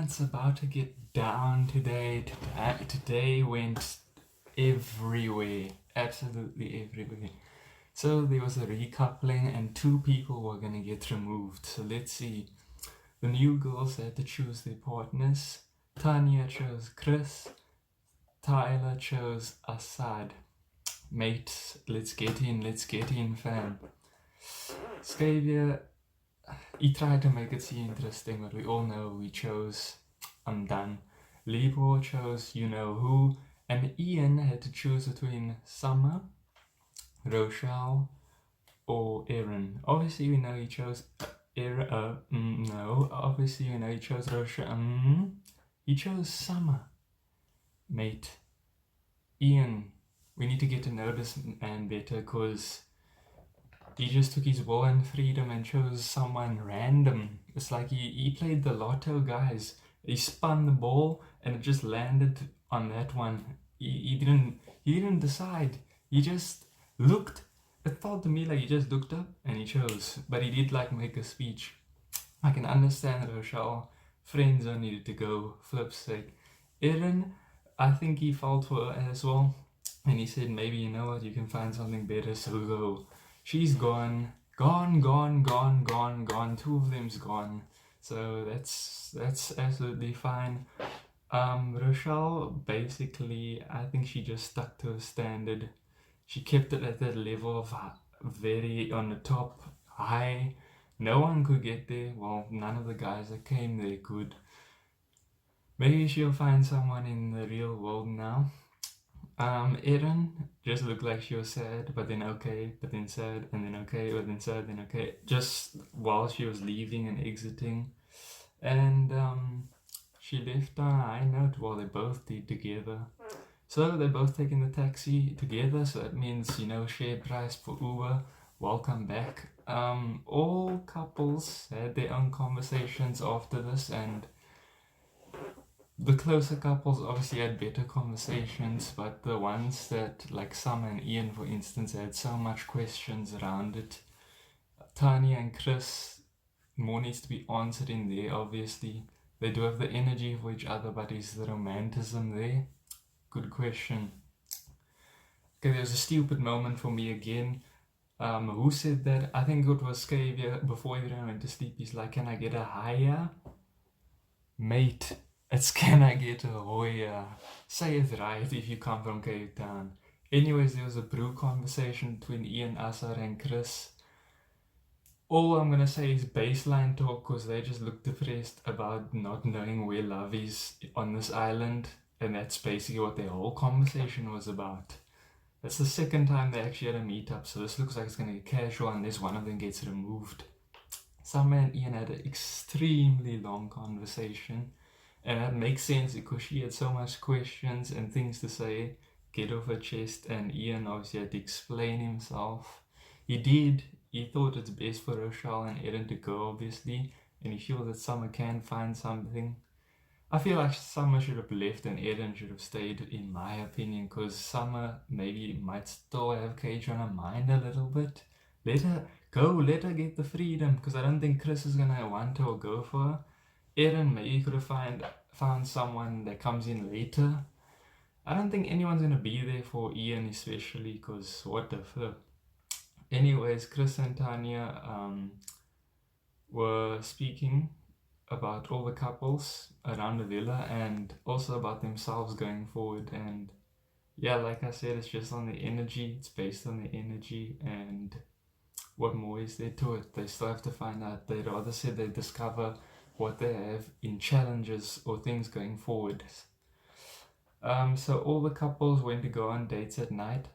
it's about to get down today. Today went everywhere, absolutely everywhere. So there was a recoupling, and two people were gonna get removed. So let's see. The new girls had to choose their partners. Tanya chose Chris. Tyler chose Assad. Mate, let's get in, fam. Scavia, he tried to make it seem interesting, but we all know we chose I'm done. Libor chose you know who, and Ian had to choose between Summer, Rochelle, or Erin. Obviously, we know he chose Erin. No, obviously, we know he chose Rochelle. He chose Summer. Mate, Ian, we need to get to know this man better, because he just took his will and freedom and chose someone random. It's like he played the lotto, guys. He spun the ball and it just landed on that one. He didn't decide. He just looked. It felt to me like he just looked up and he chose. But he did like make a speech. I can understand Rochelle. Friends zone needed to go. Flip's sake. Erin, I think he felt for her as well. And he said, maybe you know what, you can find something better, so go. She's gone. Gone. Two of them's gone. So that's absolutely fine. Rochelle, basically, I think she just stuck to a standard. She kept it at that level of very on the top, high. No one could get there. Well, none of the guys that came there could. Maybe she'll find someone in the real world now. Erin just looked like she was sad, but then okay, but then sad, and then okay, but then sad, then okay. Just while she was leaving and exiting. And she left on a high note while they both did together. So they're both taking the taxi together, so that means, you know, shared price for Uber. Welcome back. All couples had their own conversations after this, and the closer couples obviously had better conversations, but the ones that, like Summer and Ian for instance, had so much questions around it. Tanya and Chris, more needs to be answered in there, obviously. They do have the energy for each other, but is the romanticism there? Good question. Okay, there's a stupid moment for me again. Who said that? I think it was Scavia. Before everyone went to sleep, he's like, can I get a higher? Mate, it's can I get a Hoya? Say it right if you come from Cape Town. Anyways, there was a brew conversation between Ian, Assad, and Chris. All I'm gonna say is baseline talk, because they just look depressed about not knowing where love is on this island, and that's basically what their whole conversation was about. That's the second time they actually had a meetup, so this looks like it's gonna get casual unless one of them gets removed. Summer and Ian had an extremely long conversation, and that makes sense because she had so much questions and things to say, get off her chest, and Ian obviously had to explain himself. He did. He thought it's best for Rochelle and Erin to go, obviously, and he feels that Summer can find something. I feel like Summer should have left and Erin should have stayed, in my opinion, because Summer maybe might still have Cage on her mind a little bit. Let her go, let her get the freedom, because I don't think Chris is gonna want her or go for her. Erin maybe could have found someone that comes in later. I don't think anyone's gonna be there for Ian, especially, because what the flip. Anyways, Chris and Tanya were speaking about all the couples around the villa and also about themselves going forward. And yeah, like I said, it's just on the energy. It's based on the energy, and what more is there to it? They still have to find out. They rather said they discover what they have in challenges or things going forward. So all the couples went to go on dates at night.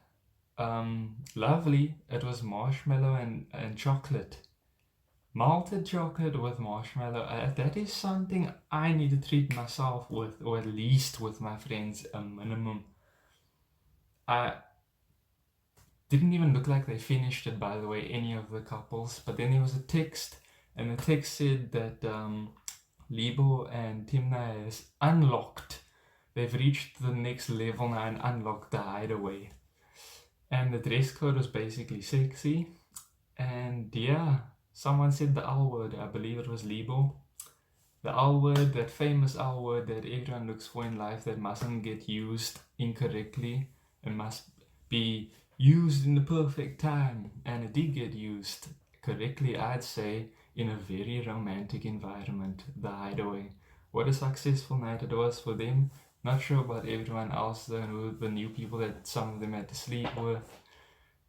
Lovely. It was marshmallow and chocolate. Malted chocolate with marshmallow. That is something I need to treat myself with, or at least with my friends, a minimum. I didn't even look like they finished it, by the way, any of the couples. But then there was a text, and the text said that Libo and Timna has unlocked. They've reached the next level now and unlocked the hideaway. And the dress code was basically sexy. And yeah, someone said the L word. I believe it was Libo. The L word, that famous L word that everyone looks for in life that mustn't get used incorrectly and must be used in the perfect time. And it did get used correctly, I'd say, in a very romantic environment, the Hideaway. What a successful night it was for them. Not sure about everyone else, though, the new people that some of them had to sleep with.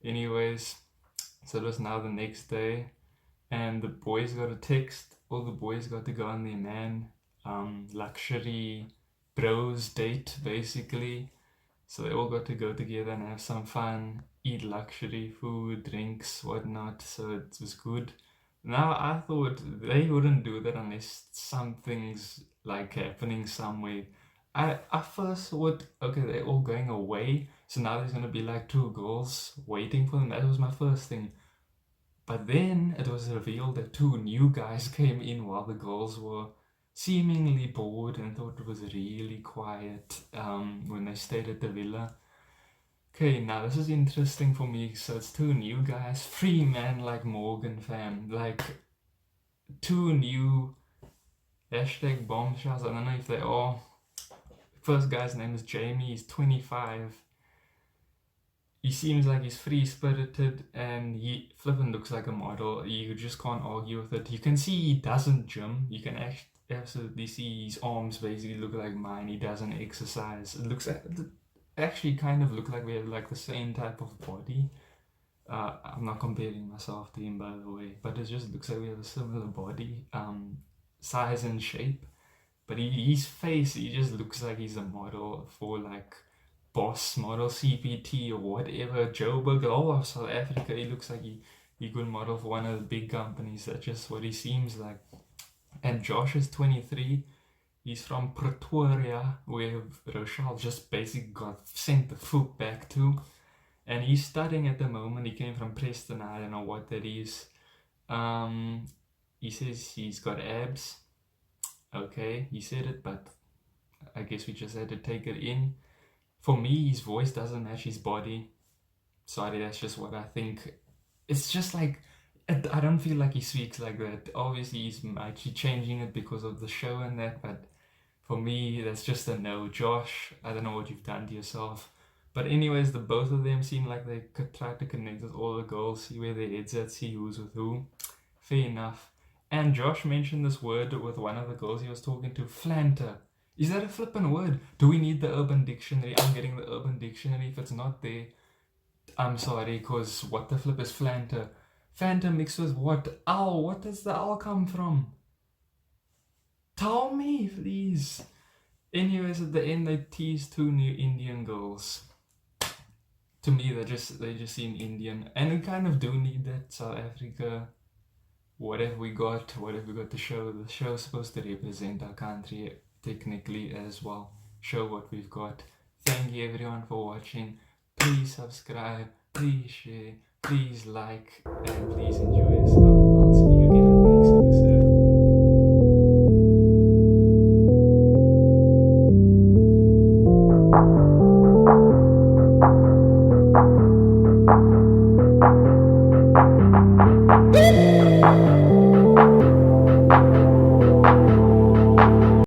Anyways, so it was now the next day, and the boys got a text. All the boys got to go on their luxury bros date, basically. So they all got to go together and have some fun, eat luxury food, drinks, whatnot. So it was good. Now I thought they wouldn't do that unless something's like happening somewhere. I first thought, okay, they're all going away, so now there's gonna be like two girls waiting for them. That was my first thing. But then it was revealed that two new guys came in while the girls were seemingly bored and thought it was really quiet when they stayed at the villa. Okay, now this is interesting for me. So it's two new guys, free man like Morgan fam, like two new hashtag bombshells. I don't know if they are. First guy's name is Jamie, he's 25. He seems like he's free-spirited and he flippin' looks like a model. You just can't argue with it. You can see he doesn't gym. You can absolutely see his arms basically look like mine. He doesn't exercise. It looks actually kind of look like we have like the same type of body. I'm not comparing myself to him, by the way, but it just looks like we have a similar body, size and shape. But his face, he just looks like he's a model for like Boss model, CPT or whatever, Joburg, all of South Africa. He looks like he could model for one of the big companies. That's just what he seems like. And Josh is 23. He's from Pretoria, where Rochelle just basically got sent the foot back to. And he's studying at the moment. He came from Preston. I don't know what that is. He says he's got abs. Okay, he said it, but I guess we just had to take it in. For me, his voice doesn't match his body. Sorry, that's just what I think. It's just like, I don't feel like he speaks like that. Obviously, he's actually changing it because of the show and that, but for me, that's just a no. Josh, I don't know what you've done to yourself. But anyways, the both of them seem like they could try to connect with all the girls, see where their heads at, see who's with who. Fair enough. And Josh mentioned this word with one of the girls he was talking to, flanter. Is that a flippin' word? Do we need the Urban Dictionary? I'm getting the Urban Dictionary. If it's not there, I'm sorry, because what the flip is flanter? Fanta mixed with what? Owl. What does the owl come from? Tell me, please. Anyways, at the end, they teased two new Indian girls. To me, they just seem Indian. And we kind of do need that. South Africa. What have we got? What have we got to show? The show's supposed to represent our country technically as well. Show what we've got. Thank you everyone for watching. Please subscribe, please share, please like, and please enjoy yourself. I'll see you again on the next episode.